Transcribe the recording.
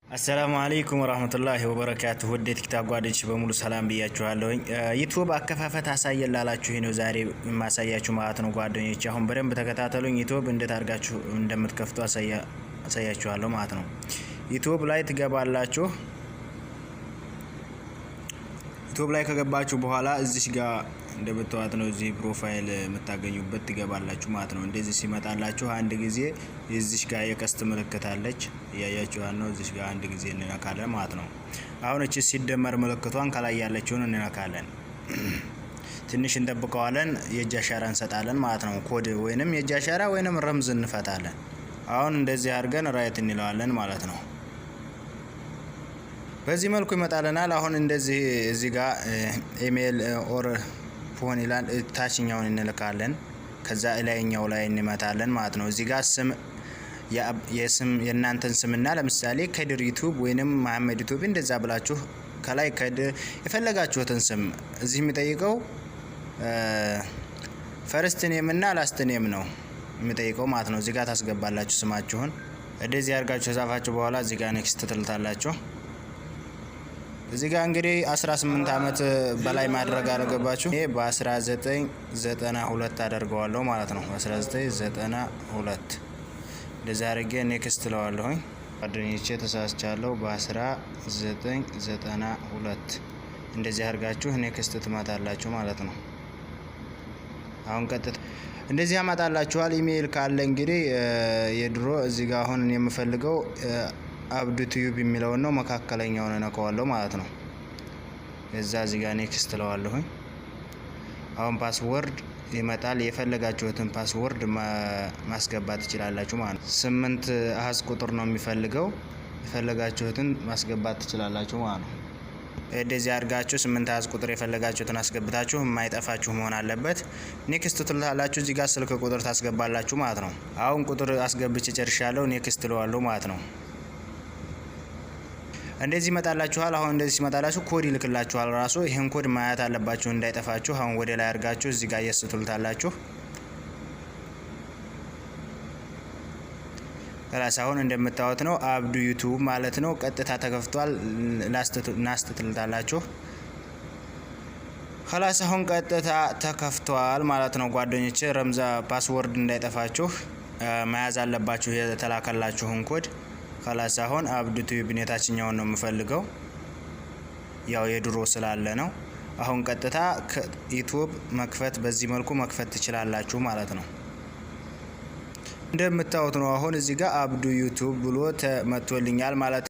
አሰላሙ አለይኩም ወራህመቱላሂ ወበረካቱሁ። ወደ ቲክታክ ጓደኞች በሙሉ ሰላም ብያችኋለሁ። ዩቲዩብ አከፋፈት አሳየን ላላችሁ ነው ዛሬ የማሳያችሁ ማለት ነው ጓደኞች። አሁን በደንብ ተከታተሉኝ። ዩቲዩብ እንዴት አድርጋችሁ እንደምትከፍቱ አሳያችኋለሁ ማለት ነው። ዩቲዩብ ላይ ትገባላችሁ። ዩቲዩብ ላይ ከገባችሁ በኋላ እዚሽ ጋር እንደምታዩት ነው እዚህ ፕሮፋይል የምታገኙበት ትገባላችሁ ማለት ነው። እንደዚህ ሲመጣላችሁ አንድ ጊዜ እዚሽ ጋር የቀስት ምልክት አለች እያያችኋት ነው። እዚሽ ጋር አንድ ጊዜ እንነካለን ማለት ነው። አሁን እቺ ሲደመር ምልክቷን ከላይ ያለችውን እንነካለን። ትንሽ እንጠብቀዋለን። የእጅ አሻራ እንሰጣለን ማለት ነው። ኮድ ወይንም የእጅ አሻራ ወይንም ረምዝ እንፈታለን። አሁን እንደዚህ አድርገን ራይት እንለዋለን ማለት ነው። በዚህ መልኩ ይመጣልናል። አሁን እንደዚህ እዚህ ጋር ኢሜል ኦር ፎን ይላል። ታችኛውን እንልካለን። ከዛ ላይኛው ላይ እንመታለን ማለት ነው። እዚህ ጋር ስም የእናንተን ስምና ለምሳሌ ከድር ዩቲዩብ ወይንም መሐመድ ዩቲዩብ እንደዛ ብላችሁ ከላይ ከድር የፈለጋችሁትን ስም እዚህ የሚጠይቀው ፈርስት ኔም እና ላስት ኔም ነው የሚጠይቀው ማለት ነው። እዚህ ጋር ታስገባላችሁ ስማችሁን። እንደዚህ አድርጋችሁ ተጻፋችሁ በኋላ እዚህ ጋር ኔክስት ትልታላችሁ። እዚህ ጋር እንግዲህ 18 አመት በላይ ማድረግ አለባችሁ። ይሄ በ1992 አደርገዋለሁ ማለት ነው። 1992 እንደዛ አድርጌ ኔክስት ለዋለሁኝ። ጓደኞቼ ተሳስቻለሁ። በ1992 እንደዚህ አድርጋችሁ ኔክስት ትመታላችሁ ማለት ነው። አሁን ቀጥታ እንደዚህ ያመጣላችኋል። ኢሜል ካለ እንግዲህ የድሮ እዚህ ጋር አሁን የምፈልገው አብዱ ዩቲዩብ የሚለውን ነው። መካከለኛውን እነካዋለሁ ማለት ነው። እዛ እዚህ ጋር ኔክስት ለዋለሁኝ። አሁን ፓስወርድ ይመጣል። የፈለጋችሁትን ፓስወርድ ማስገባት ትችላላችሁ ማለት ነው። 8 አሃዝ ቁጥር ነው የሚፈልገው። የፈለጋችሁትን ማስገባት ትችላላችሁ ማለት ነው። እንደዚህ አድርጋችሁ 8 አሃዝ ቁጥር የፈለጋችሁትን አስገብታችሁ የማይጠፋችሁ መሆን አለበት። ኔክስት ትላላችሁ። እዚህ ጋር ስልክ ቁጥር ታስገባላችሁ ማለት ነው። አሁን ቁጥር አስገብቼ ጨርሻለሁ። ኔክስት ለዋለሁ ማለት ነው። እንደዚህ ይመጣላችኋል። አሁን እንደዚህ ሲመጣላችሁ ኮድ ይልክላችኋል ራሱ። ይሄን ኮድ ማየት አለባችሁ እንዳይጠፋችሁ። አሁን ወደ ላይ አድርጋችሁ እዚህ ጋር ያስቱልታላችሁ። ከላስ አሁን እንደምታዩት ነው አብዱ ዩቲዩብ ማለት ነው። ቀጥታ ተከፍቷል። ናስት ትልታላችሁ። ከላስ አሁን ቀጥታ ተከፍቷል ማለት ነው ጓደኞቼ። ረምዛ ፓስወርድ እንዳይጠፋችሁ መያዝ አለባችሁ የተላከላችሁን ኮድ። ከላስ አሁን አብዱ ዩቲዩብ የታችኛውን ነው የምፈልገው፣ ያው የድሮ ስላለ ነው። አሁን ቀጥታ ዩቲዩብ መክፈት በዚህ መልኩ መክፈት ትችላላችሁ ማለት ነው። እንደምታዩት ነው። አሁን እዚህ ጋር አብዱ ዩቲዩብ ብሎ ተመቶልኛል ማለት